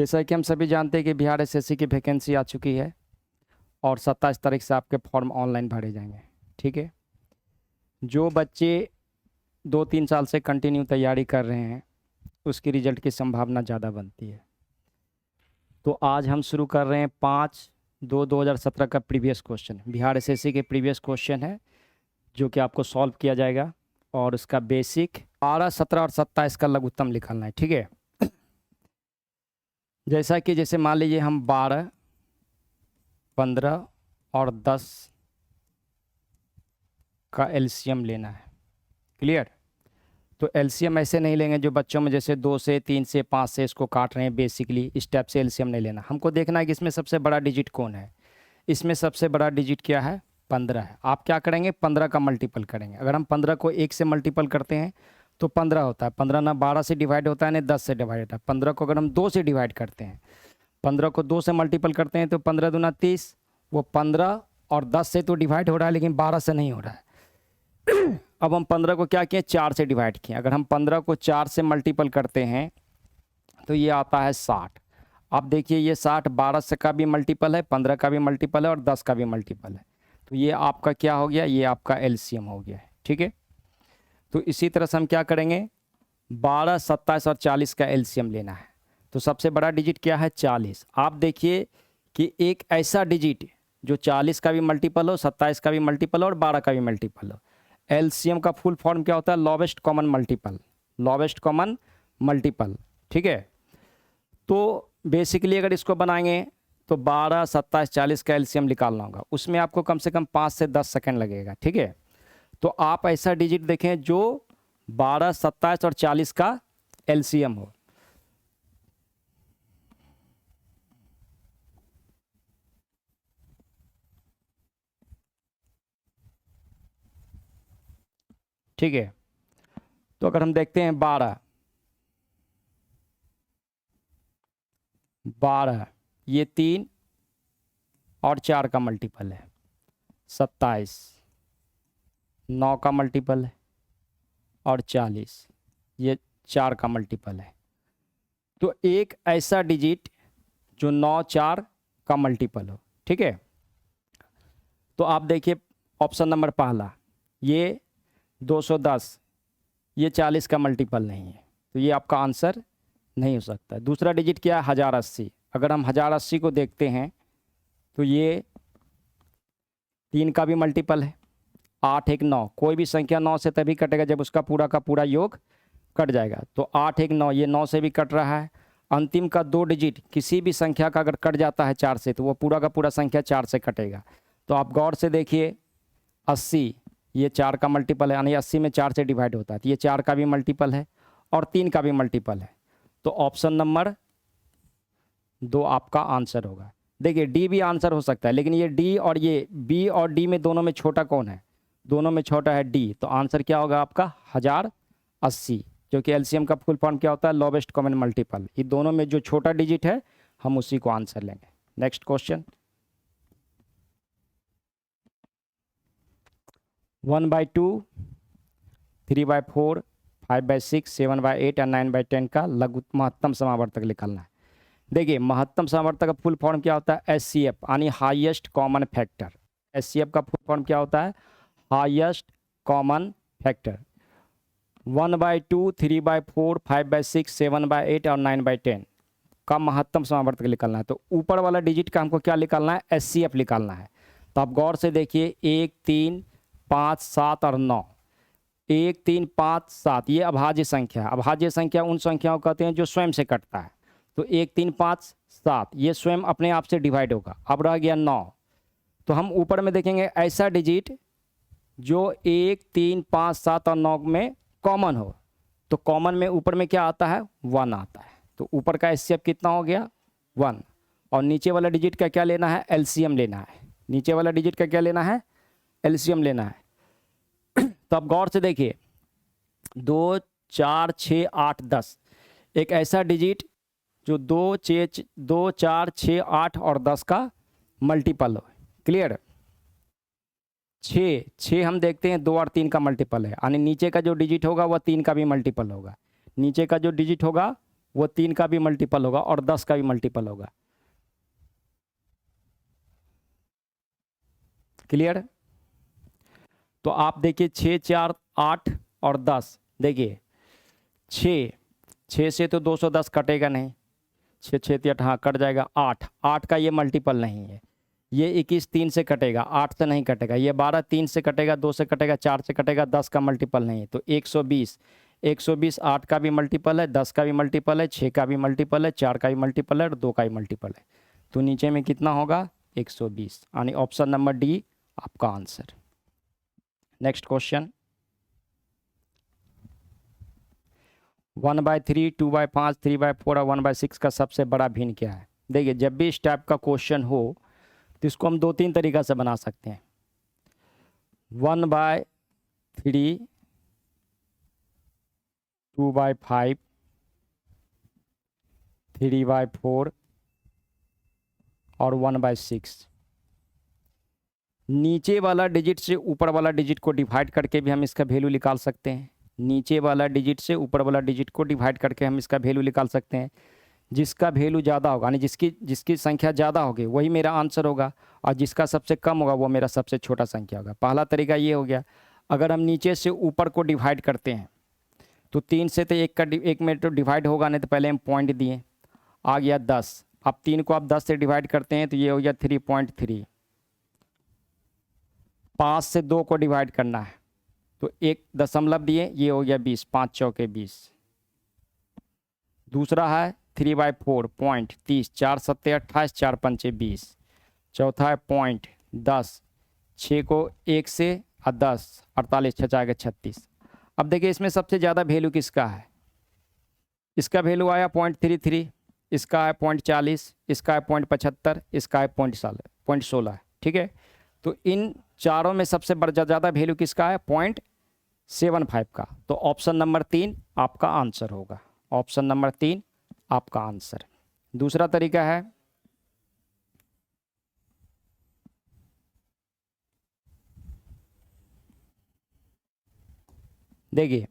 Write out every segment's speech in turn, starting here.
जैसा कि हम सभी जानते हैं कि बिहार एसएससी की वैकेंसी आ चुकी है और 27 तारीख से आपके फॉर्म ऑनलाइन भरे जाएंगे। ठीक है, जो बच्चे 2-3 साल से कंटिन्यू तैयारी कर रहे हैं उसकी रिजल्ट की संभावना ज़्यादा बनती है। तो आज हम शुरू कर रहे हैं 5/2/2017 का प्रीवियस क्वेश्चन, बिहार एसएससी के प्रीवियस क्वेश्चन है जो कि आपको सॉल्व किया जाएगा और उसका बेसिक 12, 17 और 27 का लघुत्तम निकालना है। ठीक है, जैसे मान लीजिए हम 12, 15 और 10 का एलसीएम लेना है। क्लियर? तो एलसीएम ऐसे नहीं लेंगे जो बच्चों में जैसे 2 से 3 से 5 से इसको काट रहे हैं, बेसिकली इस टाइप से एलसीएम नहीं लेना। हमको देखना है कि इसमें सबसे बड़ा डिजिट कौन है। इसमें सबसे बड़ा डिजिट क्या है? 15 है। आप क्या करेंगे? 15 का मल्टीपल करेंगे। अगर हम 15 को 1 से मल्टीपल करते हैं तो 15 होता है। 15 ना 12 से डिवाइड होता है ना 10 से डिवाइड होता है। 15 को अगर हम 2 से डिवाइड करते हैं, 15 को 2 से मल्टीपल करते हैं तो 15 दूना 30, वो 15 और 10 से तो डिवाइड हो रहा है लेकिन 12 से नहीं हो रहा है। अब हम 15 को क्या किए? 4 से डिवाइड किए। अगर हम 15 को 4 से मल्टीपल करते हैं तो ये आता है 60। अब देखिए ये 60 12 से का भी मल्टीपल है, 15 का भी मल्टीपल है और 10 का भी मल्टीपल है। तो ये आपका क्या हो गया? ये आपका एलसीएम हो गया है। ठीक है, तो इसी तरह से हम क्या करेंगे? 12, 27 और 40 का एलसीएम लेना है। तो सबसे बड़ा डिजिट क्या है? 40। आप देखिए कि एक ऐसा डिजिट जो 40 का भी मल्टीपल हो, 27 का भी मल्टीपल हो और 12 का भी मल्टीपल हो। एलसीएम का फुल फॉर्म क्या होता है? Lowest common multiple. Lowest common multiple. ठीक है, तो बेसिकली अगर इसको बनाएंगे तो 12, 27, 40 का एलसीएम निकालना होगा। उसमें आपको कम से कम 5 से 10 सेकेंड लगेगा। ठीक है, तो आप ऐसा डिजिट देखें जो 12, 27 और 40 का एलसीएम हो। ठीक है, तो अगर हम देखते हैं 12, ये 3 और 4 का मल्टीपल है। 27 9 का मल्टीपल है और 40 ये 4 का मल्टीपल है। तो एक ऐसा डिजिट जो 9, 4 का मल्टीपल हो। ठीक है, तो आप देखिए ऑप्शन नंबर पहला, ये 210, ये 40 का मल्टीपल नहीं है, तो ये आपका आंसर नहीं हो सकता। दूसरा डिजिट क्या है? 1080। अगर हम 1080 को देखते हैं तो ये 3 का भी मल्टीपल है। 8, 1, 9, कोई भी संख्या 9 से तभी कटेगा जब उसका पूरा का पूरा योग कट जाएगा। तो 8, 1, 9, ये 9 से भी कट रहा है। अंतिम का 2 डिजिट किसी भी संख्या का अगर कट जाता है 4 से तो वो पूरा का पूरा संख्या 4 से कटेगा। तो आप गौर से देखिए 80, ये 4 का मल्टीपल है, यानी 80 में 4 से डिवाइड होता है, तो ये 4 का भी मल्टीपल है और 3 का भी मल्टीपल है। तो ऑप्शन नंबर 2 आपका आंसर होगा। देखिए डी भी आंसर हो सकता है, लेकिन ये डी और ये बी और डी में दोनों में छोटा कौन है? दोनों में छोटा है डी। तो आंसर क्या होगा आपका? 1080, जो कि एलसीएम का फुल फॉर्म क्या होता है? Lowest common multiple. ये दोनों में जो छोटा डिजिट है हम उसी को आंसर लेंगे। नेक्स्ट क्वेश्चन, 1/2, 3/4, 5/6, 7/8 और 9/10 का लघु महत्तम समावर्तक निकालना है। देखिए महत्तम समावर्तक का फुल फॉर्म क्या होता है? एचसीएफ, यानी हाईएस्ट कॉमन फैक्टर। एचसीएफ का फुल फॉर्म क्या होता है? Highest common factor. 1/2, 3/4, 5/6, 7/8 और 9/10 का महत्तम समावर्तक निकालना है। तो ऊपर वाला डिजिट का हमको क्या निकालना है? एचसीएफ निकालना है। तो आप गौर से देखिए 1, 3, 5, 7 और 9। 1, 3, 5, 7 ये अभाज्य संख्या है। अभाज्य संख्या उन संख्याओं को कहते हैं जो स्वयं से कटता है। तो 1, 3, 5, 7 ये स्वयं अपने आप से डिवाइड होगा। अब रह गया 9। तो हम ऊपर में देखेंगे ऐसा डिजिट जो 1, 3, 5, 7 और 9 में कॉमन हो। तो कॉमन में ऊपर में क्या आता है? 1 आता है। तो ऊपर का एचसीएफ कितना हो गया? 1। और नीचे वाला डिजिट का क्या लेना है? एलसीएम लेना है। नीचे वाला डिजिट का क्या लेना है? एलसीएम लेना है। तो अब गौर से देखिए 2, 4, 6, 8, 10 एक ऐसा डिजिट जो 2, 4, 6, 8 और 10 का मल्टीपल हो। क्लियर? 6 हम देखते हैं 2 और 3 का मल्टीपल है, यानी नीचे का जो डिजिट होगा वह 3 का भी मल्टीपल होगा। नीचे का जो डिजिट होगा वो 3 का भी मल्टीपल होगा और 10 का भी मल्टीपल होगा। क्लियर? तो आप देखिए 6 4 8 और 10, देखिए 6 6 से तो 210 कटेगा नहीं, 6 6 8, हाँ कट जाएगा। 8 8 का ये मल्टीपल नहीं है। ये 21 3 से कटेगा, 8 से नहीं कटेगा। ये 12 3 से कटेगा, 2 से कटेगा, 4 से कटेगा, 10 का मल्टीपल नहीं है। तो 120 120 8 का भी मल्टीपल है, 10 का भी मल्टीपल है, 6 का भी मल्टीपल है, 4 का भी मल्टीपल है और 2 का भी मल्टीपल है। तो नीचे में कितना होगा? 120, यानी ऑप्शन नंबर डी आपका आंसर। नेक्स्ट क्वेश्चन, 1/3, 2/5, 3/4 और 1/6 का सबसे बड़ा भिन्न क्या है? देखिए जब भी इस टाइप का क्वेश्चन हो तो इसको हम 2-3 तरीक़ा से बना सकते हैं। 1/3, 2/5, 3/4 और 1/6। नीचे वाला डिजिट से ऊपर वाला डिजिट को डिवाइड करके भी हम इसका वैल्यू निकाल सकते हैं। नीचे वाला डिजिट से ऊपर वाला डिजिट को डिवाइड करके हम इसका वैल्यू निकाल सकते हैं। जिसका वैल्यू ज़्यादा होगा, यानी जिसकी संख्या ज़्यादा होगी वही मेरा आंसर होगा, और जिसका सबसे कम होगा वो मेरा सबसे छोटा संख्या होगा। पहला तरीका ये हो गया। अगर हम नीचे से ऊपर को डिवाइड करते हैं तो 3 से तो एक में तो डिवाइड होगा नहीं, तो पहले हम पॉइंट दिए, आ गया 10। अब 3 को आप 10 से डिवाइड करते हैं तो ये हो गया 3.3। 5 से 2 को डिवाइड करना है तो 1 दशमलव दिए, ये हो गया 20, 5 चौके 20। दूसरा है 3/4 पॉइंट 30, 4 सत्ते 28, 4 पंचे 20। चौथा है पॉइंट 10, 6 को 1 से और 10 48, 6 जाएगा 36। अब देखिए इसमें सबसे ज़्यादा वैल्यू किसका है? इसका वैल्यू आया 0.33, इसका है 0.40, इसका है 0.75, इसका है 0.16। ठीक है, तो इन चारों में सबसे ज़्यादा वैल्यू किसका है? 0.75 का। तो ऑप्शन नंबर 3 आपका आंसर होगा। ऑप्शन नंबर 3 आपका आंसर। दूसरा तरीका है, देखिए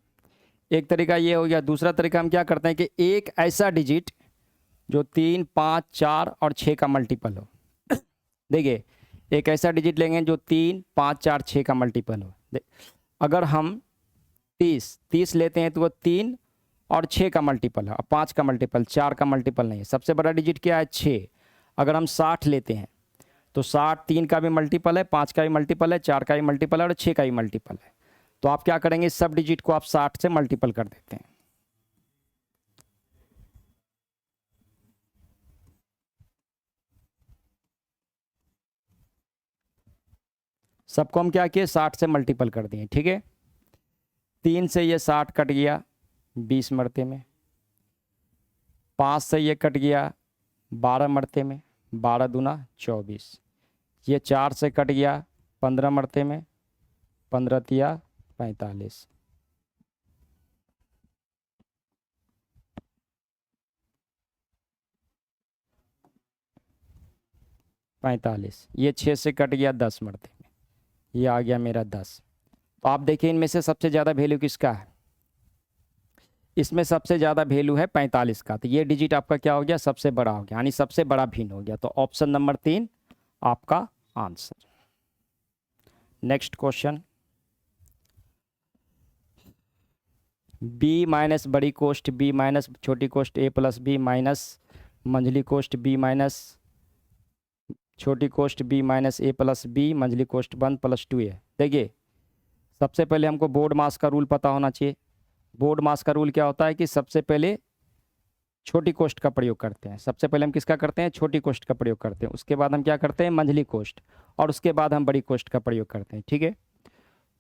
एक तरीका ये हो गया। दूसरा तरीका हम क्या करते हैं कि एक ऐसा डिजिट जो 3, 5, 4 और 6 का मल्टीपल हो। देखिए एक ऐसा डिजिट लेंगे जो 3, 5, 4, 6 का मल्टीपल हो। अगर हम 30 लेते हैं तो वो 3 और 6 का मल्टीपल है, और 5 का मल्टीपल, 4 का मल्टीपल नहीं है। सबसे बड़ा डिजिट क्या है? 6। अगर हम 60 लेते हैं तो 60 3 का भी मल्टीपल है, 5 का भी मल्टीपल है, 4 का भी मल्टीपल है और 6 का भी मल्टीपल है। तो आप क्या करेंगे? सब डिजिट को आप 60 से मल्टीपल कर देते हैं। सबको हम क्या किए? 60 से मल्टीपल कर दिए। ठीक है, 3 से ये 60 कट गया 20 मरते में, 5 से ये कट गया 12 मरते में, 12 दूना 24। ये 4 से कट गया 15 मरते में, 15 तिया 45। ये 6 से कट गया 10 मरते में, ये आ गया मेरा 10। तो आप देखिए इनमें से सबसे ज़्यादा वैल्यू किसका है? इसमें सबसे ज़्यादा वैल्यू है 45 का। तो ये डिजिट आपका क्या हो गया? सबसे बड़ा हो गया, यानी सबसे बड़ा भिन्न हो गया। तो ऑप्शन नंबर 3 आपका answer. Next question, b minus बड़ी कोष्ट बी माइनस छोटी कोष्ट ए प्लस बी माइनस मंझली कोष्ट बी माइनस छोटी कोष्ट b minus a plus b मंझली कोष्ट 1 + 2a। देखिए सबसे पहले हमको बोर्ड मास का रूल पता होना चाहिए। बोर्ड मास का रूल क्या होता है कि सबसे पहले छोटी कोष्ट का प्रयोग करते हैं। सबसे पहले हम किसका करते हैं? छोटी कोष्ट का प्रयोग करते हैं। उसके बाद हम क्या करते हैं? मंझली कोष्ट, और उसके बाद हम बड़ी कोष्ट का प्रयोग करते हैं। ठीक है,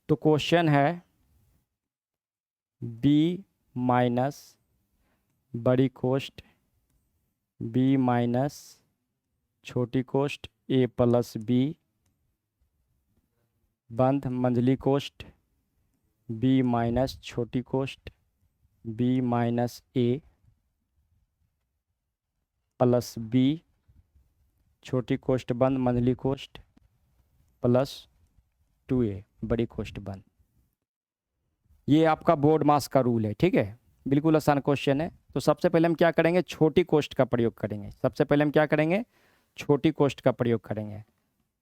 तो क्वेश्चन है बी माइनस बड़ी कोष्ट बी माइनस छोटी कोष्ट ए प्लस बी बंद मंझली कोष्ट बी माइनस छोटी कोष्ट b minus a plus B छोटी कोष्ट बंद मंझली कोष्ट प्लस 2a बड़ी कोष्ट बंद। ये आपका बोर्ड मास का रूल है। ठीक है, बिल्कुल आसान क्वेश्चन है। तो सबसे पहले हम क्या करेंगे, छोटी कोष्ठ का प्रयोग करेंगे। सबसे पहले हम क्या करेंगे, छोटी कोष्ठ का प्रयोग करेंगे।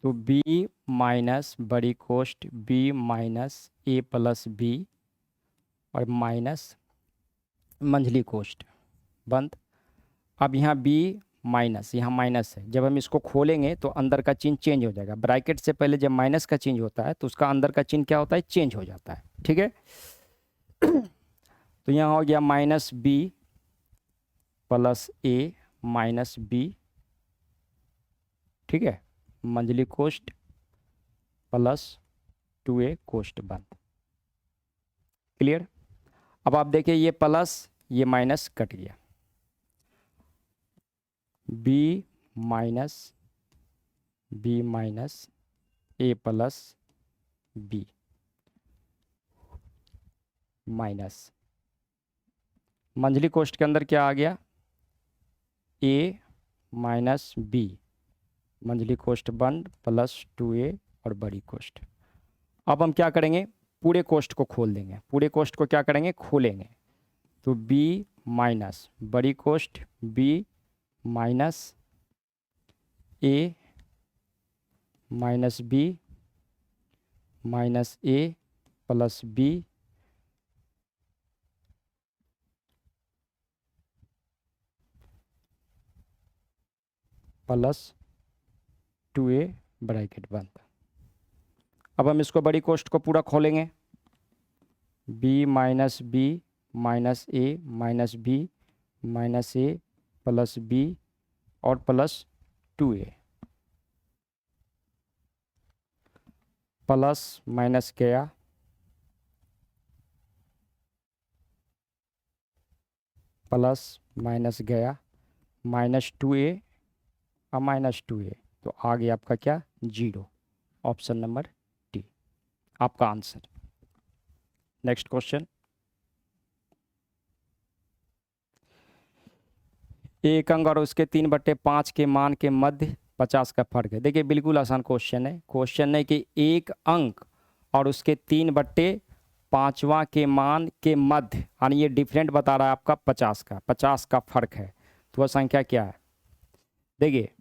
तो b माइनस बड़ी कोष्ठ b minus a plus b और माइनस मंझली कोष्ठ बंद। अब यहाँ b माइनस, यहाँ माइनस है, जब हम इसको खोलेंगे तो अंदर का चिन्ह चेंज हो जाएगा। ब्रैकेट से पहले जब माइनस का चिन्ह होता है तो उसका अंदर का चिन्ह क्या होता है, चेंज हो जाता है। ठीक है, तो यहाँ हो गया minus b plus a minus b। ठीक है, मंझली कोष्ठ प्लस 2a कोष्ठ बंद। क्लियर। अब आप देखिए ये प्लस ये माइनस कट गया, b minus a plus b minus मंझली कोष्ठ के अंदर क्या आ गया, a माइनस b मंझली कोष्ठ बंद प्लस 2a और बड़ी कोष्ठ। अब हम क्या करेंगे, पूरे कोष्ठ को खोल देंगे। पूरे कोष्ठ को क्या करेंगे, खोलेंगे। तो b माइनस बड़ी कोष्ठ b minus a minus b minus a plus b plus 2a bracket बंद। अब हम इसको बड़ी कोष्ठ को पूरा खोलेंगे। b minus b minus a minus b minus a plus b और प्लस 2a प्लस माइनस गया प्लस माइनस गया माइनस 2a और माइनस 2a, तो आ गया आपका क्या, 0। ऑप्शन नंबर डी आपका आंसर। नेक्स्ट क्वेश्चन, एक अंक और उसके 3/5 के मान के मध्य 50 का फर्क है। देखिए बिल्कुल आसान क्वेश्चन है। क्वेश्चन है कि एक अंक और उसके 3/5वां के मान के मध्य, यानी ये डिफरेंट बता रहा है आपका 50 का फर्क है। तो वह संख्या क्या है, देखिए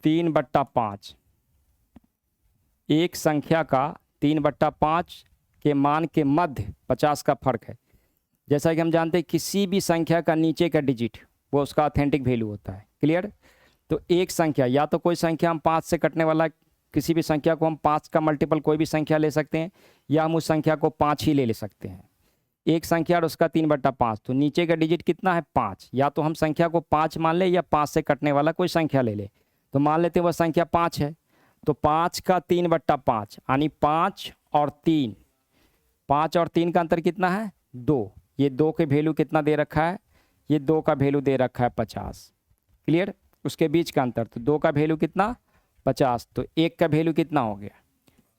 3/5, एक संख्या का 3/5 के मान के मध्य 50 का फर्क है। जैसा कि हम जानते हैं किसी भी संख्या का नीचे का डिजिट वो उसका ऑथेंटिक वैल्यू होता है। क्लियर। तो एक संख्या, या तो कोई संख्या हम 5 से कटने वाला किसी भी संख्या को हम 5 का मल्टीपल कोई भी संख्या ले सकते हैं, या हम उस संख्या को 5 ही ले सकते हैं। एक संख्या और उसका 3/5, तो नीचे का डिजिट कितना है, 5। या तो हम संख्या को 5 मान ले या 5 से कटने वाला कोई संख्या ले ले। तो मान लेते हैं वह संख्या 5 है, तो 5 का 3/5 यानी 5 और 3, 5 और 3 का अंतर कितना है, 2। ये 2 के वैल्यू कितना दे रखा है, ये 2 का वैल्यू दे रखा है 50। क्लियर। उसके बीच का अंतर, तो 2 का वैल्यू कितना, 50, तो 1 का वैल्यू कितना हो गया,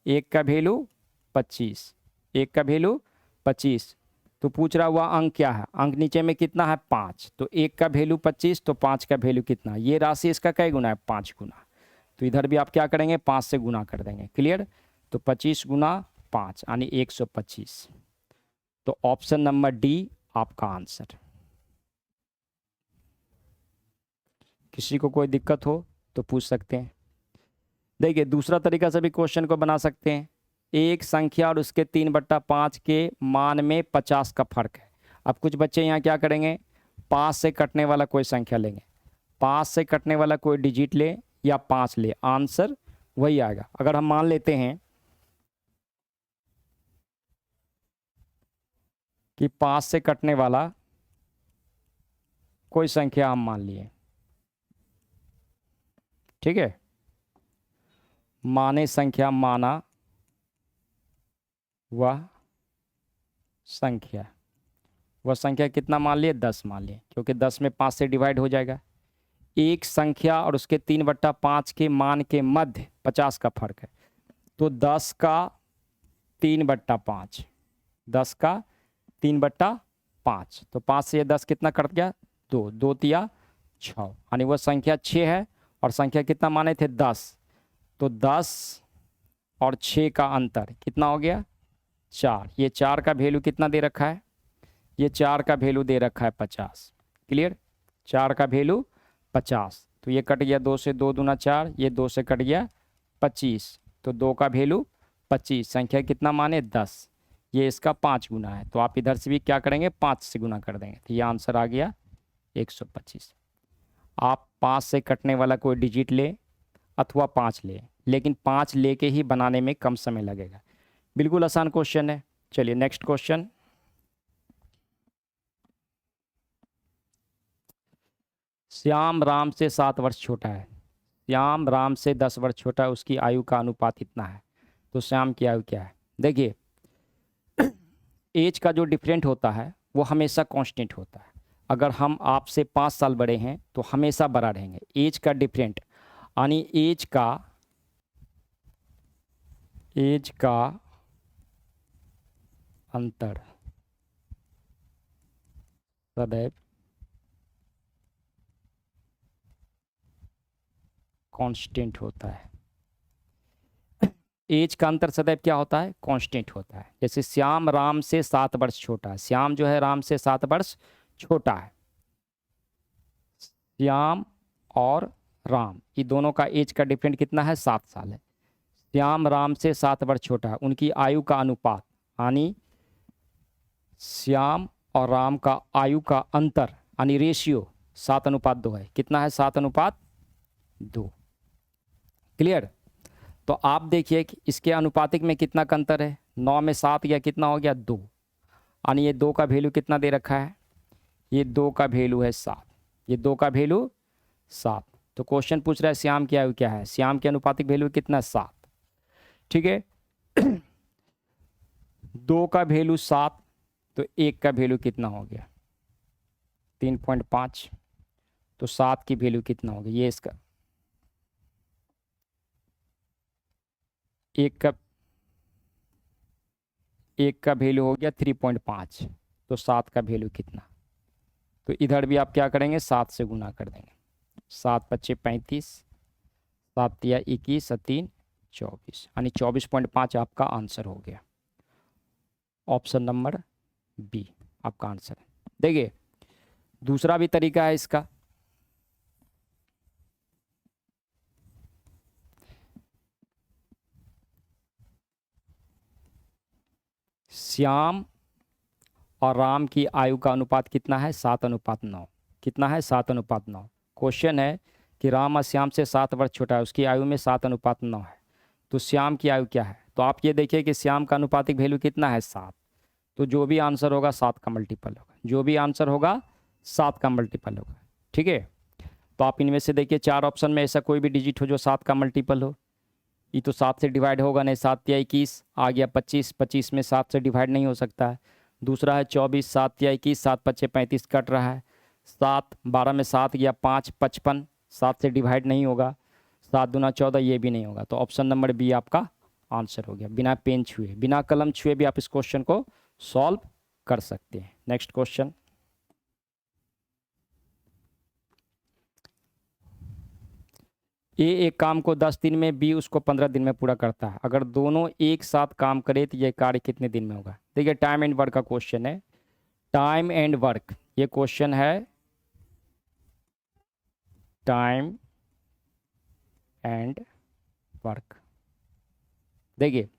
1 का वैल्यू 25, 1 का वैल्यू 25। तो पूछ रहा हुआ अंक क्या है, अंक नीचे में कितना है, 5, तो 1 का वैल्यू 25, तो 5 का वैल्यू कितना, ये राशि इसका कई गुना है, 5 गुना। तो इधर भी आप क्या करेंगे, 5 से गुना कर देंगे। क्लियर। तो 25 गुना 5 यानी 125। तो ऑप्शन नंबर डी आपका आंसर। किसी को कोई दिक्कत हो तो पूछ सकते हैं। देखिए दूसरा तरीका से भी क्वेश्चन को बना सकते हैं। एक संख्या और उसके 3/5 के मान में 50 का फर्क है। अब कुछ बच्चे यहाँ क्या करेंगे, 5 से कटने वाला कोई संख्या लेंगे, 5 से कटने वाला कोई डिजिट ले या 5 ले, आंसर वही आएगा। अगर हम मान लेते हैं कि 5 से कटने वाला कोई संख्या हम मान लिए, ठीक है, माने संख्या, माना वह संख्या कितना मान लिए, 10 मान लिए, क्योंकि 10 में 5 से डिवाइड हो जाएगा। एक संख्या और उसके 3/5 के मान के मध्य 50 का फर्क है, तो 10 का 3/5, 10 का 3/5, तो 5 से ये 10 कितना कट गया, 2, 2 तिया 6, यानी वह संख्या 6 है और संख्या कितना माने थे, 10। तो 10 और 6 का अंतर कितना हो गया, 4, ये 4 का वैल्यू कितना दे रखा है, ये 4 का वैल्यू दे रखा है 50। क्लियर, 4 का वैल्यू 50, तो ये कट गया 2 से, 2 दूना 4, ये 2 से कट गया 25, तो 2 का वैल्यू 25, संख्या कितना माने 10, ये इसका 5 गुना है, तो आप इधर से भी क्या करेंगे 5 से गुना कर देंगे, तो ये आंसर आ गया 125। आप 5 से कटने वाला कोई डिजिट ले अथवा 5 ले, लेकिन 5 लेके ही बनाने में कम समय लगेगा। बिल्कुल आसान क्वेश्चन है। चलिए नेक्स्ट क्वेश्चन। श्याम राम से 7 वर्ष छोटा है, श्याम राम से 10 वर्ष छोटा है, उसकी आयु का अनुपात इतना है, तो श्याम की आयु क्या है। देखिए एज का जो डिफरेंट होता है वो हमेशा कांस्टेंट होता है। अगर हम आपसे 5 साल बड़े हैं तो हमेशा बड़ा रहेंगे। एज का डिफरेंट यानी एज का अंतर सदैव कांस्टेंट होता है। एज का अंतर सदैव क्या होता है, कांस्टेंट होता है। जैसे श्याम राम से 7 वर्ष छोटा है, श्याम जो है राम से 7 वर्ष छोटा है। श्याम और राम ये दोनों का एज का डिफरेंट कितना है, 7 साल है। श्याम राम से 7 वर्ष छोटा है, उनकी आयु का अनुपात यानी श्याम और राम का आयु का अंतर यानी रेशियो 7:2 है। कितना है, 7:2। क्लियर। तो आप देखिए कि इसके अनुपातिक में कितना का अंतर है, 9 में 7 या कितना हो गया 2, यानी ये 2 का वैल्यू कितना दे रखा है, ये 2 का वैल्यू है 7, ये 2 का वैल्यू 7। तो क्वेश्चन पूछ रहा है श्याम की आयु क्या है, श्याम के अनुपातिक वैल्यू कितना है 7। ठीक है 2 का वैल्यू 7, तो 1 का वैल्यू कितना हो गया 3.5, तो 7 की वैल्यू कितना हो गया, ये इसका 1 का वैल्यू हो गया 3.5, तो 7 का वैल्यू कितना। तो इधर भी आप क्या करेंगे 7 से गुना कर देंगे, 7 × 5 = 35, 7 × 21 = 3 = 24, यानी 24.5 आपका आंसर हो गया। ऑप्शन नंबर बी आपका आंसर है। देखिए दूसरा भी तरीका है इसका। श्याम और राम की आयु का अनुपात कितना है, 7:9। कितना है, 7:9। क्वेश्चन है कि राम और श्याम से 7 वर्ष छोटा है, उसकी आयु में 7:9 है, तो श्याम की आयु क्या है। तो आप ये देखिए कि श्याम का अनुपातिक वैल्यू कितना है 7, तो जो भी आंसर होगा 7 का मल्टीपल होगा, जो भी आंसर होगा 7 का मल्टीपल होगा। ठीक है, तो आप इनमें से देखिए 4 ऑप्शन में ऐसा कोई भी डिजिट हो जो 7 का मल्टीपल हो। ये तो 7 से डिवाइड होगा नहीं, 7 × 21 आ गया 25, 25 में 7 से डिवाइड नहीं हो सकता है। दूसरा है 24, 7 × 21, 7 × 5 = 35 कट रहा है। 7 12 में 7 गया 5, 55 7 से डिवाइड नहीं होगा। 7 दूना 14 ये भी नहीं होगा, तो ऑप्शन नंबर बी आपका आंसर हो गया। बिना पेन छुए बिना कलम छुए भी आप इस क्वेश्चन को सॉल्व कर सकते हैं। Next question. ए एक काम को 10 दिन में, बी उसको 15 दिन में पूरा करता है। अगर दोनों एक साथ काम करें तो यह कार्य कितने दिन में होगा। देखिए टाइम एंड वर्क का क्वेश्चन है, टाइम एंड वर्क ये क्वेश्चन है, टाइम एंड वर्क। देखिए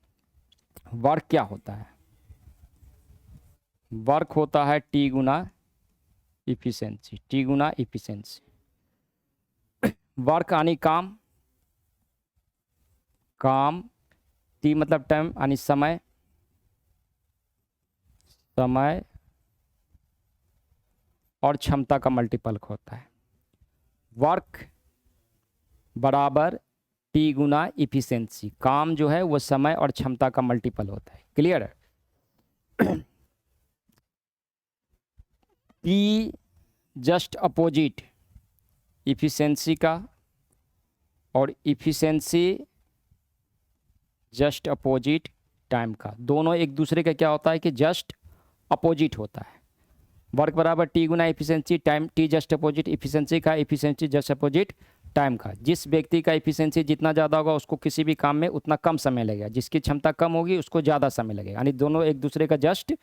वर्क क्या होता है, वर्क होता है टी गुना इफिशिएंसी, टी गुना इफिशिएंसी। वर्क यानी काम, काम टी मतलब टाइम यानी समय, समय और क्षमता का मल्टीपल होता है। वर्क बराबर टी गुना इफिशिएंसी, काम जो है वो समय और क्षमता का मल्टीपल होता है। क्लियर है। टी जस्ट अपोजिट इफिशिएंसी का, और इफिशिएंसी जस्ट अपोजिट टाइम का। दोनों एक दूसरे का क्या होता है कि जस्ट अपोजिट होता है। वर्क बराबर टी गुना efficiency, time t just opposite efficiency का, इफिशिएंसी जस्ट अपोजिट टाइम का। जिस व्यक्ति का इफिशियंसी जितना ज़्यादा होगा उसको किसी भी काम में उतना कम समय लगेगा, जिसकी क्षमता कम होगी उसको ज़्यादा समय लगेगा, यानी दोनों एक दूसरे का जस्ट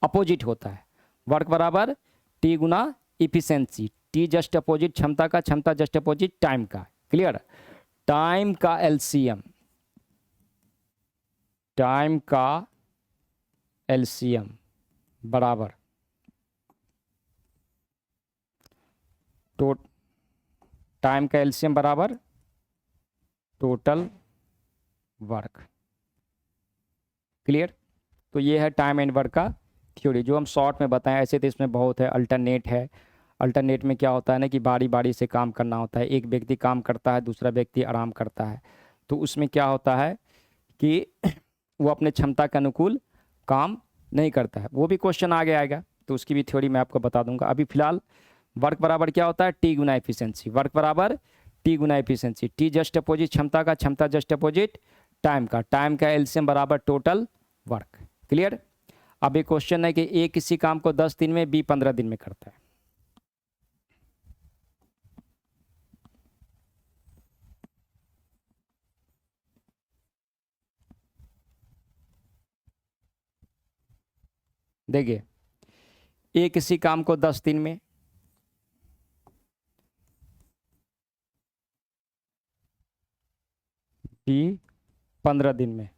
अपोजिट होता है। वर्क बराबर टी गुना इफिशियंसी, टी जस्ट अपोजिट क्षमता का, क्षमता जस्ट अपोजिट टाइम का। क्लियर। टाइम का एलसीएम, टाइम का एलसीएम बराबर टाइम का एलसीएम बराबर टोटल वर्क। क्लियर। तो ये है टाइम एंड वर्क का थ्योरी जो हम शॉर्ट में बताएं, ऐसे तो इसमें बहुत है। अल्टरनेट है, अल्टरनेट में क्या होता है ना कि बारी बारी से काम करना होता है, एक व्यक्ति काम करता है दूसरा व्यक्ति आराम करता है, तो उसमें क्या होता है कि वो अपने क्षमता के अनुकूल काम नहीं करता है। वो भी क्वेश्चन आगे आएगा तो उसकी भी थ्योरी मैं आपको बता दूंगा। अभी फिलहाल वर्क बराबर क्या होता है, टी गुना एफिशिएंसी। वर्क बराबर टी गुना एफिशिएंसी, टी जस्ट अपोजिट क्षमता का, क्षमता जस्ट अपोजिट टाइम का, टाइम का एलसीएम बराबर टोटल वर्क। क्लियर। अब एक क्वेश्चन है कि ए किसी काम को 10 दिन में, बी 15 दिन में करता है। देखिए, ए किसी काम को 10 दिन में, बी 15 दिन में।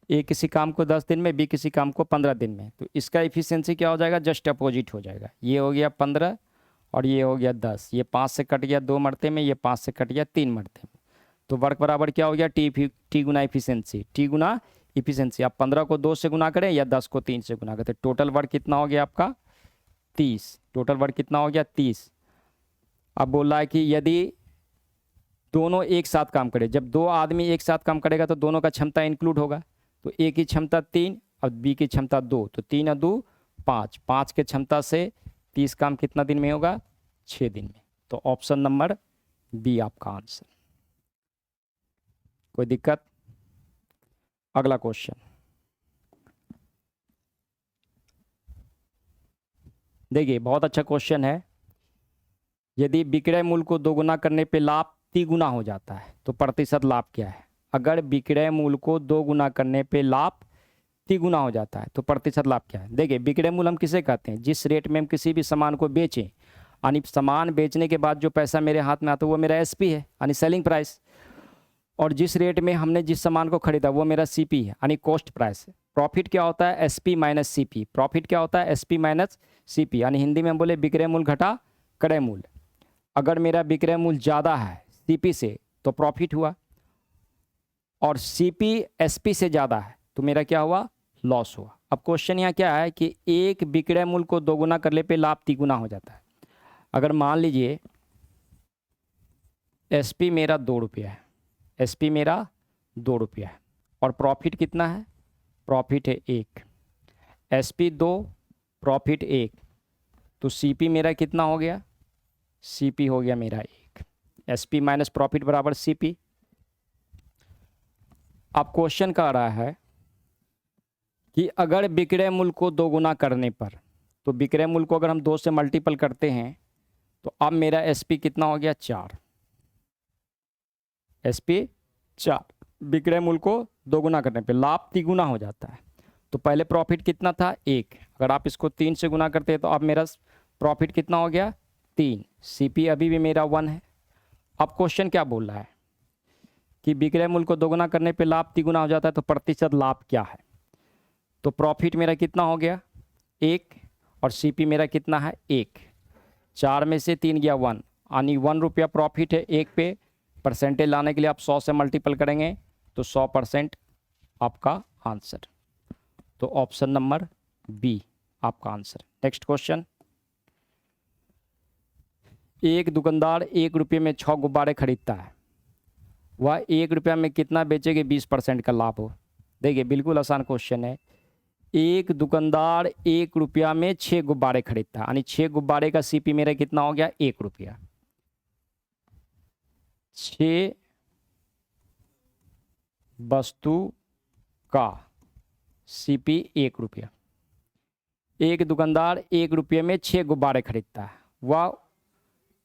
ए किसी काम को 10 दिन में, बी किसी काम को 15 दिन में, तो इसका इफिशियंसी क्या हो जाएगा, जस्ट अपोजिट हो जाएगा। ये हो गया 15 और ये हो गया 10, ये 5 से कट गया 2 मरते में, ये 5 से कट गया 3 मरते में। तो वर्क बराबर क्या हो गया, टी गुना इफिशियंसी, टी गुना इफिशियंसी। आप 15 को 2 से गुना करें या 10 को 3 से गुना करें, टोटल वर्क कितना हो गया आपका 30। टोटल वर्क कितना हो गया 30। अब बोल रहा है कि यदि दोनों एक साथ काम करें, जब दो आदमी एक साथ काम करेगा तो दोनों का क्षमता इंक्लूड होगा, तो ए की क्षमता 3 और बी की क्षमता 2, तो 3 और 2 5, 5 के क्षमता से 30 काम कितना दिन में होगा, 6 दिन में। तो ऑप्शन नंबर बी आपका आंसर। कोई दिक्कत। अगला क्वेश्चन, देखिए बहुत अच्छा क्वेश्चन है। यदि विक्रय मूल्य को दोगुना करने पे लाभ तिगुना हो जाता है तो प्रतिशत लाभ क्या है। अगर विक्रय मूल्य को 2 गुना करने पे लाभ तिगुना हो जाता है तो प्रतिशत लाभ क्या है। देखिए, विक्रय मूल्य हम किसे कहते हैं, जिस रेट में हम किसी भी सामान को बेचें, यानी सामान बेचने के बाद जो पैसा मेरे हाथ में आता है वो मेरा एसपी है, यानी सेलिंग प्राइस। और जिस रेट में हमने जिस सामान को खरीदा वो मेरा सीपी है, यानी कॉस्ट प्राइस है। प्रॉफिट क्या होता है, एसपी माइनस सीपी। प्रॉफिट क्या होता है, एसपी माइनस सीपी, यानी हिंदी में बोले विक्रय मूल्य घटा क्रय मूल्य। अगर मेरा विक्रय मूल्य ज़्यादा है सीपी से तो प्रॉफिट हुआ, और सीपी एसपी से ज़्यादा है तो मेरा क्या हुआ, लॉस हुआ। अब क्वेश्चन यहाँ क्या है कि एक विक्रय मूल्य को दोगुना करने पे लाभ तिगुना हो जाता है। अगर मान लीजिए एसपी मेरा 2 रुपया है, एसपी मेरा 2 रुपया है और प्रॉफिट कितना है, प्रॉफिट है 1। एसपी 2 प्रॉफिट 1, तो सीपी मेरा कितना हो गया, सीपी हो गया मेरा 1। एसपी माइनस प्रॉफिट बराबर सीपी। अब क्वेश्चन कह रहा है कि अगर विक्रय मूल्य को दोगुना करने पर, तो विक्रय मूल्य को अगर हम 2 से मल्टीपल करते हैं तो अब मेरा एसपी कितना हो गया 4, एसपी 4। विक्रय मूल्य को दोगुना करने पे लाभ तिगुना हो जाता है। तो पहले प्रॉफिट कितना था 1, अगर आप इसको 3 से गुना करते हैं तो अब मेरा प्रॉफिट कितना हो गया 3, सीपी अभी भी मेरा 1 है। अब क्वेश्चन क्या बोल रहा है कि विक्रय मूल्य को दोगुना करने पे लाभ तिगुना हो जाता है तो प्रतिशत लाभ क्या है। तो प्रॉफिट मेरा कितना हो गया 1 और सीपी मेरा कितना है 1, 4 में से 3 गया 1, यानी 1 रुपया प्रॉफिट है 1 पे। परसेंटेज लाने के लिए आप 100 से मल्टीपल करेंगे तो 100% आपका आंसर। तो ऑप्शन नंबर बी आपका आंसर। नेक्स्ट क्वेश्चन, एक दुकानदार 1 रुपये में 6 गुब्बारे खरीदता है, वह 1 रुपया में कितना बेचेगा 20% का लाभ हो। देखिए बिल्कुल आसान क्वेश्चन है। एक दुकानदार 1 रुपया में 6 गुब्बारे खरीदता है, यानी 6 गुब्बारे का सीपी मेरा कितना हो गया 1 रुपया। 6 वस्तु का सीपी 1 रुपया। एक दुकानदार 1 रुपये में 6 गुब्बारे खरीदता है, वह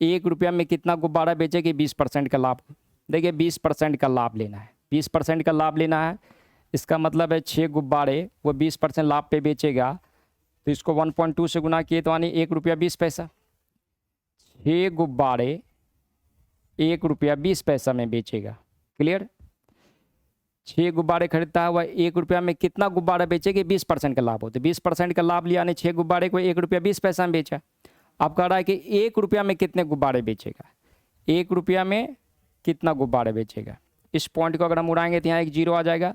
1 रुपया में कितना गुब्बारा बेचेगी, 20% का लाभ। देखिए 20% का लाभ लेना है, 20% का लाभ लेना है, इसका मतलब है 6 गुब्बारे वो 20% लाभ पे बेचेगा, तो इसको 1.2 से गुना किए तो यानी 1 रुपया 20 पैसा। 6 गुब्बारे 1 रुपया 20 पैसा में बेचेगा। क्लियर? 6 गुब्बारे खरीदता है, वह 1 रुपया में कितना गुब्बारा बेचेगी, 20% का लाभ हो, तो 20% का लाभ लिया, यानी 6 गुब्बारे को 1 रुपया 20 पैसा में बेचा। अब कह रहा है कि 1 रुपया में कितने गुब्बारे बेचेगा, 1 रुपया में कितना गुब्बारे बेचेगा। इस पॉइंट को अगर हम उड़ाएंगे तो यहाँ एक 0 आ जाएगा,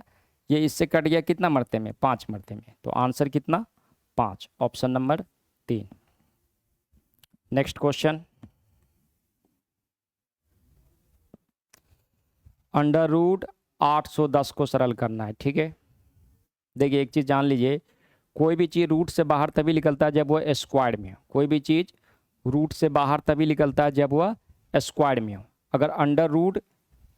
ये इससे कट गया कितना मरते में, 5 मरते में, तो आंसर कितना 5, option number 3। Next question, under root 810 को सरल करना है। ठीक है, देखिए एक चीज़ जान लीजिए, कोई भी चीज़ रूट से बाहर तभी निकलता है जब वह स्क्वायर में हो। कोई भी चीज़ रूट से बाहर तभी निकलता है जब वह स्क्वायर में हो। अगर अंडर रूट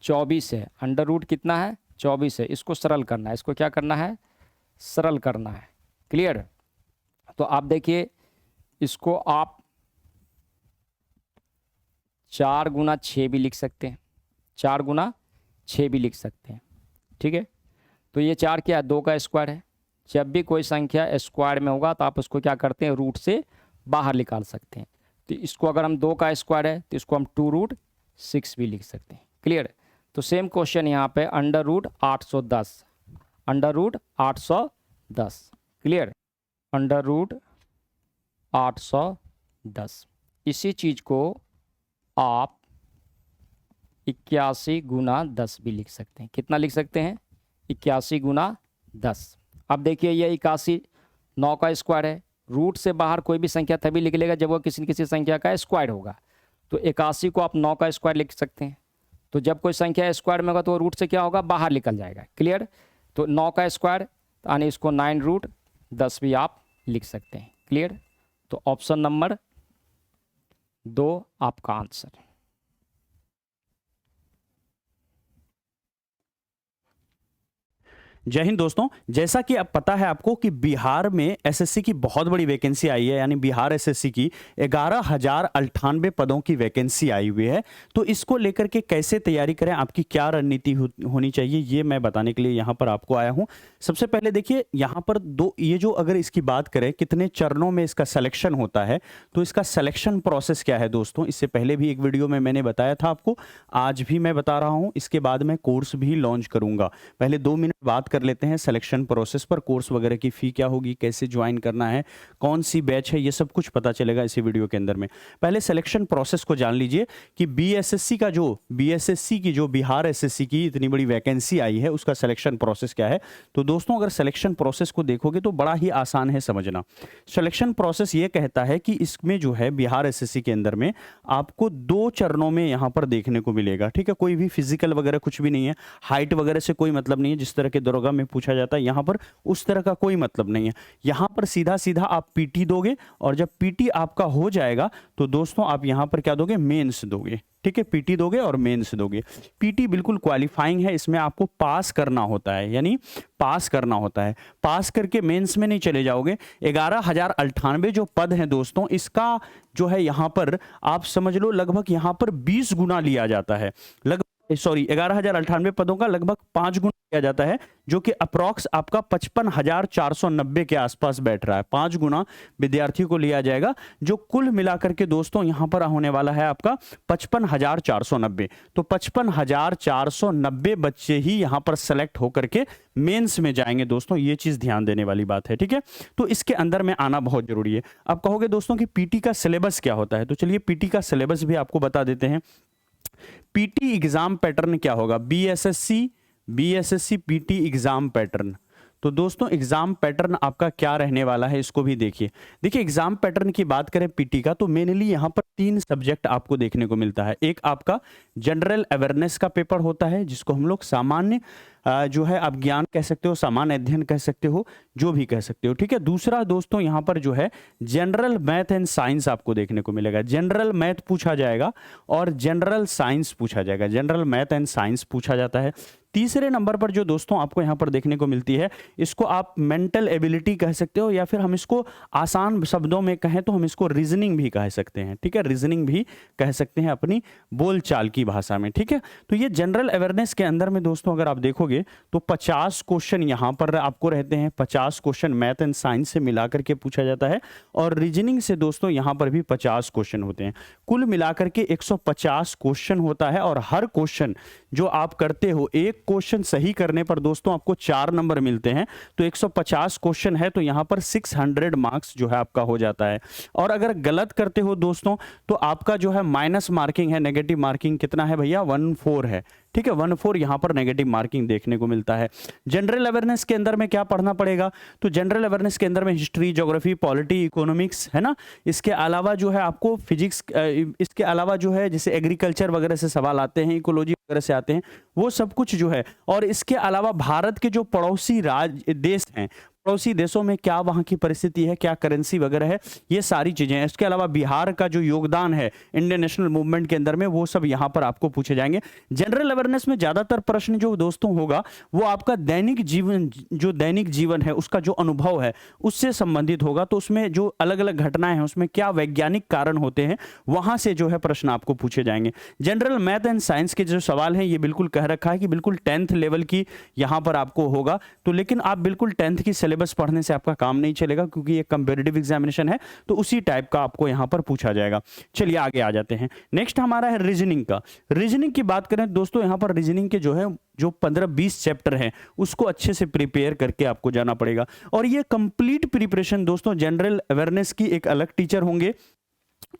24 है, अंडर रूट कितना है 24 है, इसको सरल करना है, इसको क्या करना है, सरल करना है। क्लियर? तो आप देखिए इसको आप 4 गुना 6 भी लिख सकते हैं, 4 गुना 6 भी लिख सकते हैं। ठीक है, तो ये 4 क्या है, 2 का स्क्वायर है। जब भी कोई संख्या स्क्वायर में होगा तो आप उसको क्या करते हैं, रूट से बाहर निकाल सकते हैं। तो इसको अगर हम 2 का स्क्वायर है तो इसको हम 2√6 भी लिख सकते हैं। क्लियर? तो सेम क्वेश्चन यहाँ पे under root 810, under root 810। Clear? Under root 810, इसी चीज़ को आप 81 गुना 10 भी लिख सकते हैं। कितना लिख सकते हैं, 81 गुना 10। अब देखिए ये 81 9 का स्क्वायर है, रूट से बाहर कोई भी संख्या तभी निकलेगा जब वो किसी न किसी संख्या का स्क्वायर होगा। तो 81 को आप 9 का स्क्वायर लिख सकते हैं। तो जब कोई संख्या स्क्वायर में होगा तो रूट से क्या होगा, बाहर निकल जाएगा। क्लियर? तो 9 का स्क्वायर यानी इसको 9√10 भी आप लिख सकते हैं। क्लियर? तो ऑप्शन नंबर 2 आपका आंसर। जय हिंद दोस्तों, जैसा कि अब पता है आपको कि बिहार में एसएससी की बहुत बड़ी वैकेंसी आई है, यानी बिहार एसएससी की 11,098 पदों की वैकेंसी आई हुई है। तो इसको लेकर के कैसे तैयारी करें, आपकी क्या रणनीति होनी चाहिए, ये मैं बताने के लिए यहाँ पर आपको आया हूँ। सबसे पहले देखिए यहाँ पर ये जो अगर इसकी बात करें कितने चरणों में इसका सिलेक्शन होता है, तो इसका सिलेक्शन प्रोसेस क्या है दोस्तों, इससे पहले भी एक वीडियो में मैंने बताया था आपको, आज भी मैं बता रहा हूँ। इसके बाद मैं कोर्स भी लॉन्च करूँगा। पहले 2 मिनट बात कर लेते हैं सिलेक्शन प्रोसेस पर, कोर्स वगैरह की फी क्या होगी, कैसे ज्वाइन करना है, कौन सी बैच है, ये सब कुछ पता चलेगा इसी वीडियो के अंदर में। पहले सिलेक्शन प्रोसेस को जान लीजिए कि बीएसएससी की जो बिहार एसएससी की इतनी बड़ी वैकेंसी आई है उसका सिलेक्शन प्रोसेस क्या है। तो दोस्तों अगर सिलेक्शन प्रोसेस को देखोगे तो बड़ा ही आसान है समझना। सिलेक्शन प्रोसेस ये कहता है कि इसमें जो है बिहार एसएससी के अंदर में आपको 2 चरणों में यहां पर देखने को मिलेगा। ठीक है, कोई भी फिजिकल वगैरह कुछ भी नहीं है, हाइट वगैरह से कोई मतलब नहीं है, जिस तरह के दरोगा में पूछा जाता है यहां पर उस तरह का कोई मतलब नहीं है। यहां पर सीधा सीधा आप पीटी दोगे और जब पीटी आपका हो जाएगा तो दोस्तों आप यहां पर क्या दोगे, मेंस दोगे। ठीक है, पीटी दोगे और मेंस दोगे। पीटी बिल्कुल क्वालिफाइंग है, इसमें आपको पास करना होता है, यानी पास करना होता है। पास करके मेंस में नहीं चले जाओगे। 11,098 जो पद हैं दोस्तों, इसका जो है यहां पर आप समझ लो लगभग यहां पर 20 गुना लिया जाता है। 11,098 पदों का लगभग 5 गुना किया जाता है, जो कि अप्रॉक्स आपका 55,490 के आसपास बैठ रहा है। 5 गुना विद्यार्थियों को लिया जाएगा, जो कुल मिलाकर के दोस्तों यहां पर होने वाला है आपका 55,490। तो 55,490 बच्चे ही यहां पर सेलेक्ट होकर के मेंस में जाएंगे दोस्तों, ये चीज ध्यान देने वाली बात है। ठीक है, तो इसके अंदर में आना बहुत जरूरी है। अब कहोगे दोस्तों कि पीटी का सिलेबस क्या होता है, तो चलिए पीटी का सिलेबस भी आपको बता देते हैं। पीटी एग्जाम पैटर्न क्या होगा, बीएसएससी पीटी एग्जाम पैटर्न। तो दोस्तों एग्जाम पैटर्न आपका क्या रहने वाला है, इसको भी देखिए। देखिए एग्जाम पैटर्न की बात करें पीटी का, तो मेनली यहां पर 3 सब्जेक्ट आपको देखने को मिलता है। एक आपका जनरल अवेयरनेस का पेपर होता है, जिसको हम लोग सामान्य जो है आप ज्ञान कह सकते हो, सामान्य अध्ययन कह सकते हो, जो भी कह सकते हो। ठीक है, दूसरा दोस्तों यहां पर जो है जनरल मैथ एंड साइंस आपको देखने को मिलेगा। जनरल मैथ पूछा जाएगा और जनरल साइंस पूछा जाएगा। जनरल मैथ एंड साइंस पूछा जाता है। तीसरे नंबर पर जो दोस्तों आपको यहाँ पर देखने को मिलती है, इसको आप मेंटल एबिलिटी कह सकते हो, या फिर हम इसको आसान शब्दों में कहें तो हम इसको रीजनिंग भी कह सकते हैं। ठीक है, रीजनिंग भी कह सकते हैं अपनी बोलचाल की भाषा में। ठीक है, तो ये जनरल अवेयरनेस के अंदर में दोस्तों अगर आप देखोगे तो 50 क्वेश्चन यहाँ पर आपको रहते हैं। 50 क्वेश्चन मैथ एंड साइंस से मिला करके पूछा जाता है, और रीजनिंग से दोस्तों यहाँ पर भी 50 क्वेश्चन होते हैं। कुल मिलाकर के 150 क्वेश्चन होता है, और हर क्वेश्चन जो आप करते हो, एक क्वेश्चन सही करने पर दोस्तों आपको 4 नंबर मिलते हैं। तो 150 क्वेश्चन है तो यहाँ पर 600 मार्क्स जो है आपका हो जाता है। और अगर गलत करते हो दोस्तों तो आपका जो है माइनस मार्किंग है, नेगेटिव मार्किंग कितना है भैया, 14 है। ठीक है, 14 यहाँ पर नेगेटिव मार्किंग देखने को मिलता है। जनरल अवेयरनेस के अंदर में क्या पढ़ना पड़ेगा, तो जनरल अवेयरनेस के अंदर में हिस्ट्री, ज्योग्राफी, पॉलिटी, इकोनॉमिक्स, है ना। इसके अलावा जो है आपको फिजिक्स, इसके अलावा जो है जैसे एग्रीकल्चर वगैरह से सवाल आते हैं, इकोलॉजी वगैरह से आते हैं, वो सब कुछ जो है। और इसके अलावा भारत के जो पड़ोसी देश हैं, पड़ोसी देशों में क्या वहां की परिस्थिति है, क्या करेंसी वगैरह है, ये सारी चीजें हैं। इसके अलावा बिहार का जो योगदान है इंडियन नेशनल मूवमेंट के अंदर में, वो सब यहां पर आपको पूछे जाएंगे। जनरल अवेयरनेस में ज्यादातर प्रश्न जो दोस्तों होगा वो आपका दैनिक जीवन, जो दैनिक जीवन है उसका जो अनुभव है उससे संबंधित होगा। तो उसमें जो अलग अलग घटनाएं हैं उसमें क्या वैज्ञानिक कारण होते हैं, वहां से जो है प्रश्न आपको पूछे जाएंगे। जनरल मैथ एंड साइंस के जो सवाल है ये बिल्कुल कह रखा है कि बिल्कुल 10th लेवल की यहां पर आपको होगा। तो लेकिन आप बिल्कुल 10th की बस पढ़ने से आपका काम नहीं चलेगा, क्योंकि ये कंपैरेटिव एग्जामिनेशन है, तो उसी टाइप का आपको यहां पर पूछा जाएगा। चलिए आगे आ जाते हैं। नेक्स्ट हमारा है रीजनिंग का। रीजनिंग की बात करें दोस्तों, यहां पर रीजनिंग के जो है जो 15-20 चैप्टर हैं उसको अच्छे से प्रिपेयर करके आपको जाना पड़ेगा। और ये कंप्लीट प्रिपरेशन दोस्तों जनरल अवेयरनेस की एक अलग टीचर होंगे,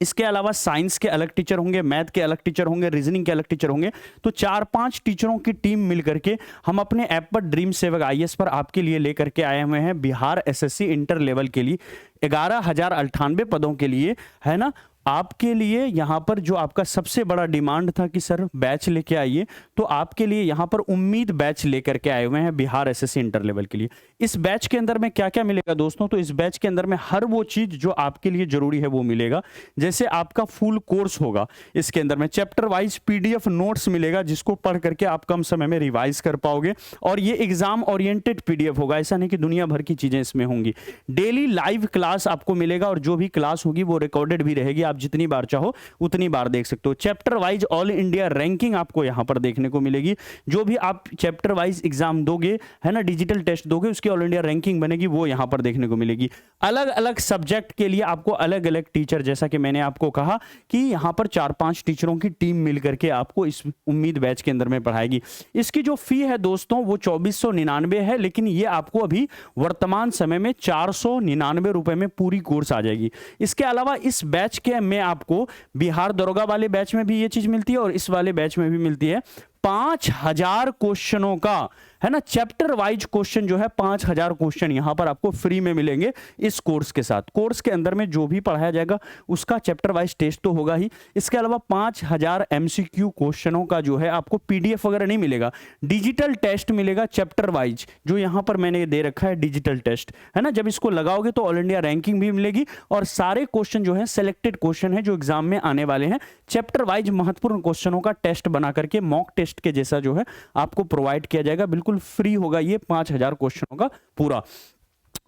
इसके अलावा साइंस के अलग टीचर होंगे, मैथ के अलग टीचर होंगे, रीजनिंग के अलग टीचर होंगे। तो 4-5 टीचरों की टीम मिलकर के हम अपने ऐप पर ड्रीम सेवक आईएएस पर आपके लिए लेकर के आए हुए हैं बिहार एसएससी इंटर लेवल के लिए 11,098 पदों के लिए, है ना। आपके लिए यहाँ पर जो आपका सबसे बड़ा डिमांड था कि सर बैच लेके आइए, तो आपके लिए यहाँ पर उम्मीद बैच लेकर के आए हुए हैं बिहार एसएससी इंटर लेवल के लिए। इस बैच के अंदर में क्या क्या मिलेगा दोस्तों, तो इस बैच के अंदर में हर वो चीज जो आपके लिए जरूरी है वो मिलेगा। जैसे आपका फुल कोर्स होगा, इसके अंदर में चैप्टर वाइज पीडीएफ नोट्स मिलेगा, जिसको पढ़ करके आप कम समय में रिवाइज कर पाओगे। और ये एग्जाम ओरिएंटेड पीडीएफ होगा, ऐसा नहीं कि दुनिया भर की चीजें इसमें होंगी। डेली लाइव क्लास आपको मिलेगा, और जो भी क्लास होगी वो रिकॉर्डेड भी रहेगी, आप जितनी बार चाहो उतनी बार देख सकते हो। Chapter wise all India ranking आपको यहां पर देखने को मिलेगी। जो भी आप चैप्टर वाइज एग्जाम दोगे, है ना, डिजिटल टेस्ट दोगे, उसकी ऑल इंडिया रैंकिंग बनेगी, वो यहां पर देखने को मिलेगी। अलग अलग सब्जेक्ट के लिए आपको अलग अलग टीचर, जैसा कि मैंने आपको कहा कि यहां पर 4-5 टीचरों की टीम मिलकर के आपको इस उम्मीद बैच के अंदर में पढ़ाएगी। इसकी जो फी है दोस्तों वो 2499 है, लेकिन ये आपको अभी वर्तमान समय में 499 रुपए में पूरी कोर्स आ जाएगी। इसके अलावा इस बैच के में आपको बिहार दरोगा वाले बैच में भी ये चीज मिलती है, और इस वाले बैच में भी मिलती है। 5000 क्वेश्चनों का, है ना, चैप्टर वाइज क्वेश्चन जो है 5000 क्वेश्चन यहां पर आपको फ्री में मिलेंगे इस कोर्स के साथ। कोर्स के अंदर में जो भी पढ़ाया जाएगा उसका चैप्टर वाइज टेस्ट तो होगा ही, इसके अलावा 5000 एमसीक्यू क्वेश्चनों का जो है आपको पीडीएफ वगैरह नहीं मिलेगा, डिजिटल टेस्ट मिलेगा चैप्टर वाइज, जो यहां पर मैंने दे रखा है डिजिटल टेस्ट, है ना। जब इसको लगाओगे तो ऑल इंडिया रैंकिंग भी मिलेगी, और सारे क्वेश्चन जो है सिलेक्टेड क्वेश्चन है जो एग्जाम में आने वाले हैं। चैप्टर वाइज महत्वपूर्ण क्वेश्चनों का टेस्ट बना करके मॉक टेस्ट के जैसा जो है आपको प्रोवाइड किया जाएगा, बिल्कुल फ्री होगा ये 5000 क्वेश्चनों का पूरा।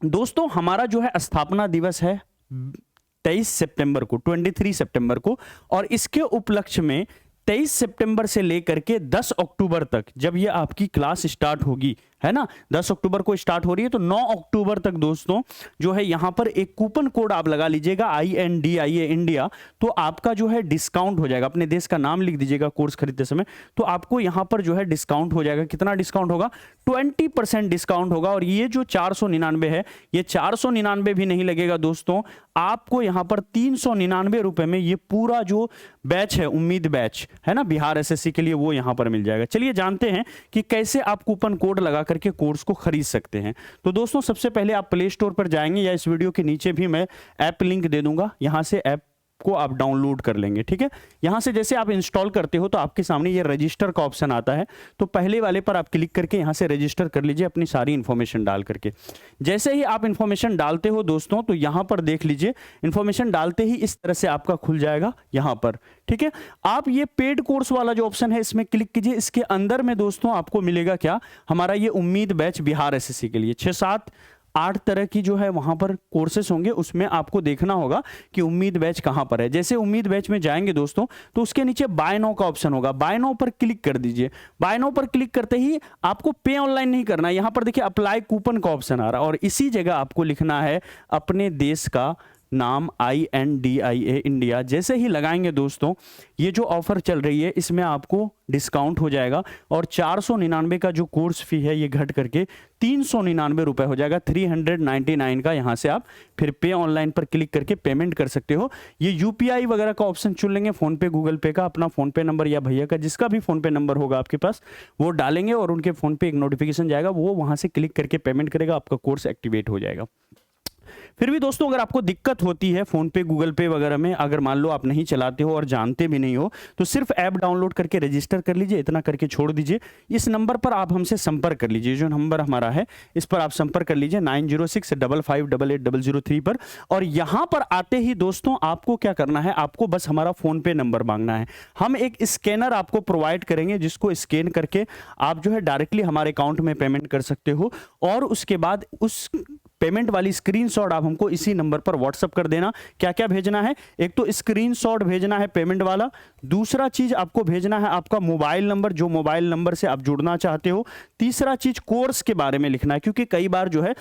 दोस्तों हमारा जो है स्थापना दिवस है 23 सितंबर को, 23 सितंबर को, और इसके उपलक्ष्य में 23 सितंबर से लेकर के 10 अक्टूबर तक, जब ये आपकी क्लास स्टार्ट होगी, है ना, 10 अक्टूबर को स्टार्ट हो रही है, तो 9 अक्टूबर तक दोस्तों जो है यहां पर एक कूपन कोड आप लगा लीजिएगा INDIA इंडिया, तो आपका जो है डिस्काउंट हो जाएगा। अपने देश का नाम लिख दीजिएगा कोर्स खरीदते समय, तो आपको यहां पर जो है डिस्काउंट हो जाएगा। कितना डिस्काउंट होगा, 20% डिस्काउंट होगा। और ये जो 499 है, ये 499 भी नहीं लगेगा दोस्तों, आपको यहां पर 399 रुपए में ये पूरा जो बैच है, उम्मीद बैच, है ना, बिहार एसएससी के लिए, वो यहां पर मिल जाएगा। चलिए जानते हैं कि कैसे आप कूपन कोड लगा करके कोर्स को खरीद सकते हैं। तो दोस्तों सबसे पहले आप प्ले स्टोर पर जाएंगे, या इस वीडियो के नीचे भी मैं ऐप लिंक दे दूंगा, यहां से ऐप को आप डाउनलोड कर लेंगे। ठीक है, यहाँ से जैसे आप इंस्टॉल करते हो तो आपके सामने ये रजिस्टर का ऑप्शन आता है, तो पहले वाले पर आप क्लिक करके यहाँ से रजिस्टर कर लीजिए अपनी सारी इन्फॉर्मेशन डाल करके। जैसे ही आप इन्फॉर्मेशन डालते हो दोस्तों, तो यहाँ पर देख लीजिए इन्फॉर्मेशन डालते ही इस तरह से आपका खुल जाएगा यहाँ पर। ठीक है, आप ये पेड कोर्स वाला जो ऑप्शन है इसमें क्लिक कीजिए। इसके अंदर में दोस्तों आपको मिलेगा क्या, हमारा ये उम्मीद बैच बिहार एसएससी के लिए 6-7-8 तरह की जो है वहां पर कोर्सेस होंगे, उसमें आपको देखना होगा कि उम्मीद बैच कहां पर है। जैसे उम्मीद बैच में जाएंगे दोस्तों, तो उसके नीचे बाय नाउ का ऑप्शन होगा, बाय नाउ पर क्लिक कर दीजिए। बाय नाउ पर क्लिक करते ही आपको पे ऑनलाइन नहीं करना है, यहां पर देखिए अप्लाई कूपन का ऑप्शन आ रहा है और इसी जगह आपको लिखना है अपने देश का नाम INDIA इंडिया। जैसे ही लगाएंगे दोस्तों, ये जो ऑफर चल रही है इसमें आपको डिस्काउंट हो जाएगा और 499 का जो कोर्स फी है ये घट करके 399 रुपए हो जाएगा, 399 का। यहाँ से आप फिर पे ऑनलाइन पर क्लिक करके पेमेंट कर सकते हो। ये UPI वगैरह का ऑप्शन चुन लेंगे, फोन पे गूगल पे का, अपना फोन पे नंबर या भैया का जिसका भी फोन पे नंबर होगा आपके पास वो डालेंगे और उनके फोन पे एक नोटिफिकेशन जाएगा, वो वहां से क्लिक करके पेमेंट करेगा, आपका कोर्स एक्टिवेट हो जाएगा। फिर भी दोस्तों अगर आपको दिक्कत होती है फोन पे गूगल पे वगैरह में, अगर मान लो आप नहीं चलाते हो और जानते भी नहीं हो, तो सिर्फ ऐप डाउनलोड करके रजिस्टर कर लीजिए, इतना करके छोड़ दीजिए। इस नंबर पर आप हमसे संपर्क कर लीजिए, जो नंबर हमारा है इस पर आप संपर्क कर लीजिए 9065588003 पर। और यहां पर आते ही दोस्तों आपको क्या करना है, आपको बस हमारा फोन पे नंबर मांगना है। हम एक स्कैनर आपको प्रोवाइड करेंगे जिसको स्कैन करके आप जो है डायरेक्टली हमारे अकाउंट में पेमेंट कर सकते हो और उसके बाद उस पेमेंट वाली स्क्रीनशॉट आप हमको इसी नंबर पर व्हाट्सअप कर देना। क्या क्या भेजना है, एक तो स्क्रीनशॉट भेजना है पेमेंट वाला, दूसरा चीज आपको भेजना है आपका मोबाइल नंबर, जो मोबाइल नंबर से आप जुड़ना चाहते हो, तीसरा चीज कोर्स के बारे में लिखना है, क्योंकि कई बार जो है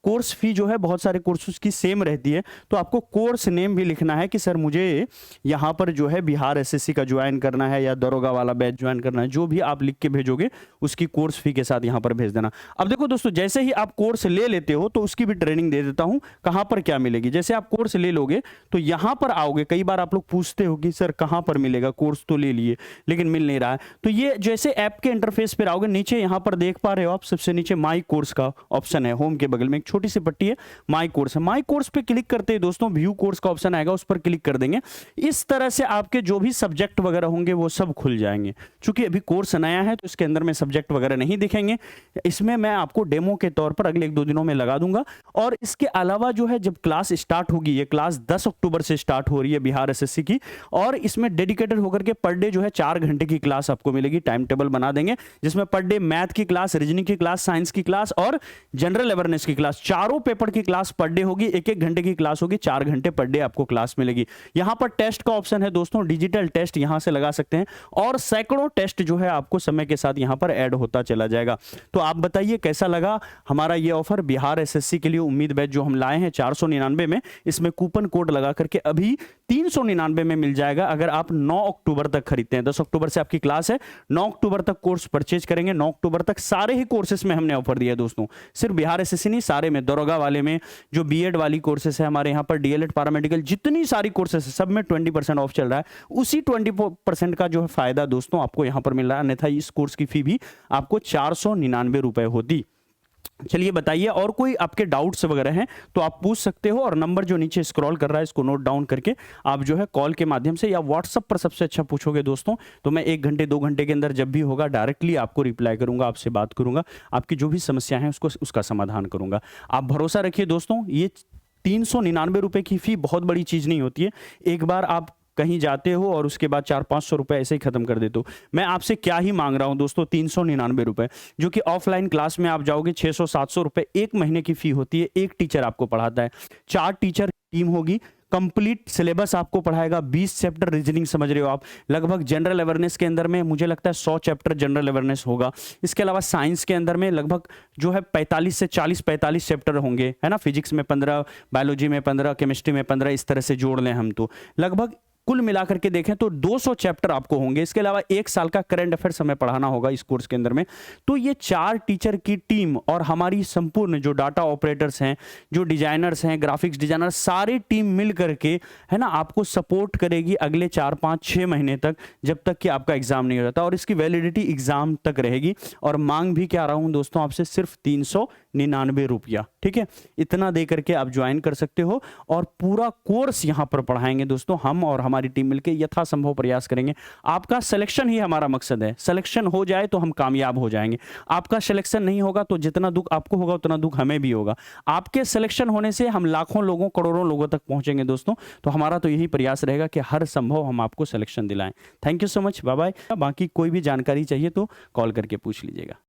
कोर्स फी जो है बहुत सारे कोर्सेज की सेम रहती है, तो आपको कोर्स नेम भी लिखना है कि सर मुझे यहाँ पर जो है बिहार एसएससी का ज्वाइन करना है या दरोगा वाला बैच ज्वाइन करना है, जो भी आप लिख के भेजोगे उसकी कोर्स फी के साथ यहाँ पर भेज देना। अब देखो दोस्तों, जैसे ही आप कोर्स ले लेते हो तो उसकी भी ट्रेनिंग दे देता हूं कहां पर क्या मिलेगी। जैसे आप कोर्स ले लोगे तो यहां पर आओगे, कई बार आप लोग पूछते हो कि सर कहां पर मिलेगा, कोर्स तो ले लिए लेकिन मिल नहीं रहा है, तो ये जैसे ऐप के इंटरफेस पर आओगे, नीचे यहां पर देख पा रहे हो आप सबसे नीचे माई कोर्स का ऑप्शन है, होम के बगल में एक छोटी सी पट्टी है माई कोर्स है। माई कोर्स पे क्लिक करते ही दोस्तों व्यू कोर्स का ऑप्शन आएगा, उस पर क्लिक कर देंगे। इस तरह से आपके जो भी सब्जेक्ट वगैरह होंगे वो सब खुल जाएंगे। चूंकि अभी कोर्स नया है तो इसके अंदर में सब्जेक्ट वगैरह नहीं दिखेंगे, इसमें मैं आपको डेमो के तौर पर अगले 1-2 दिनों में लगा दूंगा। और इसके अलावा जो है जब क्लास स्टार्ट होगी, ये क्लास 10 अक्टूबर से स्टार्ट हो रही है बिहार एसएससी की, और इसमें डेडिकेटेड होकर के पर डे जो है 4 घंटे की क्लास आपको मिलेगी। टाइम टेबल बना देंगे जिसमें पर डे मैथ की क्लास, रीजनिंग की क्लास, साइंस की क्लास और जनरल अवेयरनेस की क्लास, चारों पेपर की क्लास पर डे होगी। 1-1 घंटे की क्लास होगी, 4 घंटे पर डे आपको क्लास मिलेगी। यहां पर टेस्ट का ऑप्शन है दोस्तों, डिजिटल टेस्ट यहां से लगा सकते हैं और सैकड़ों टेस्ट जो है आपको समय के साथ यहां पर ऐड होता चला जाएगा। तो आप बताइए कैसा लगा हमारा ये ऑफर बिहार एसएससी के लिए उम्मीद बैच जो हम लाए हैं 499 में। इसमें कूपन कोड लगा करके अभी 399 में मिल जाएगा अगर आप 9 अक्टूबर तक खरीदते हैं। 10 अक्टूबर से आपकी क्लास है, 9 अक्टूबर तक कोर्स परचेज करेंगे। 9 अक्टूबर तक सारे ही कोर्सेस में हमने ऑफर दिया है दोस्तों, सिर्फ बिहार एसएससी नहीं, सारे में, दरोगा वाले में, जो बीएड वाली कोर्सेस है हमारे यहाँ पर, डीएलएड, पैरामेडिकल, जितनी सारी कोर्सेस है सब में 20% ऑफ चल रहा है। उसी 20% का जो है फायदा दोस्तों आपको यहाँ पर मिल रहा है, अन्यथा इस कोर्स की फी भी आपको 499 रुपए होती। चलिए बताइए, और कोई आपके डाउट्स वगैरह हैं तो आप पूछ सकते हो, और नंबर जो नीचे स्क्रॉल कर रहा है इसको नोट डाउन करके आप जो है कॉल के माध्यम से या व्हाट्सएप पर सबसे अच्छा पूछोगे दोस्तों, तो मैं 1 घंटे 2 घंटे के अंदर जब भी होगा डायरेक्टली आपको रिप्लाई करूंगा, आपसे बात करूंगा, आपकी जो भी समस्या है उसका समाधान करूंगा। आप भरोसा रखिए दोस्तों, ये 399 रुपए की फी बहुत बड़ी चीज नहीं होती है। एक बार आप कहीं जाते हो और उसके बाद 400-500 रुपए ऐसे ही खत्म कर देते हो। मैं आपसे क्या ही मांग रहा हूं दोस्तों, 399 रुपए, जो कि ऑफलाइन क्लास में आप जाओगे 600-700 रुपए 1 महीने की फी होती है। एक टीचर आपको पढ़ाता है, 4 टीचर टीम होगी, कंप्लीट सिलेबस आपको पढ़ाएगा, 20 चैप्टर रीजनिंग समझ रहे हो आप, लगभग जनरल अवेयरनेस के अंदर में मुझे लगता है 100 चैप्टर जनरल अवेयरनेस होगा। इसके अलावा साइंस के अंदर में लगभग जो है 45 से 40-45 चैप्टर होंगे, है ना। फिजिक्स में 15, बायोलॉजी में 15, केमिस्ट्री में 15, इस तरह से जोड़ लें हम तो लगभग कुल मिलाकर के देखें तो 200 चैप्टर आपको होंगे। इसके अलावा 1 साल का करंट अफेयर्स हमें पढ़ाना होगा इस कोर्स के अंदर में। तो ये 4 टीचर की टीम और हमारी संपूर्ण जो डाटा ऑपरेटर्स हैं, जो डिजाइनर्स हैं, ग्राफिक्स डिजाइनर, सारी टीम मिल करके है ना आपको सपोर्ट करेगी अगले 4, 5, 6 महीने तक, जब तक कि आपका एग्जाम नहीं हो जाता। और इसकी वैलिडिटी एग्जाम तक रहेगी। और मांग भी क्या रहा हूं दोस्तों आपसे, सिर्फ 399 रुपया। ठीक है, इतना दे करके आप ज्वाइन कर सकते हो और पूरा कोर्स यहां पर पढ़ाएंगे दोस्तों। हम और हमारी टीम मिलकर यथासंभव प्रयास करेंगे। आपका सिलेक्शन ही हमारा मकसद है। सिलेक्शन हो जाए तो हम कामयाब हो जाएंगे। आपका सिलेक्शन नहीं होगा तो जितना दुख आपको होगा उतना दुख हमें भी होगा। आपके सिलेक्शन होने से हम लाखों लोगों, करोड़ों लोगों तक पहुंचेंगे दोस्तों। तो हमारा तो यही प्रयास रहेगा कि हर संभव हम आपको सिलेक्शन दिलाएं। Thank you so much, bye bye. बाकी कोई भी जानकारी चाहिए तो कॉल करके पूछ लीजिएगा।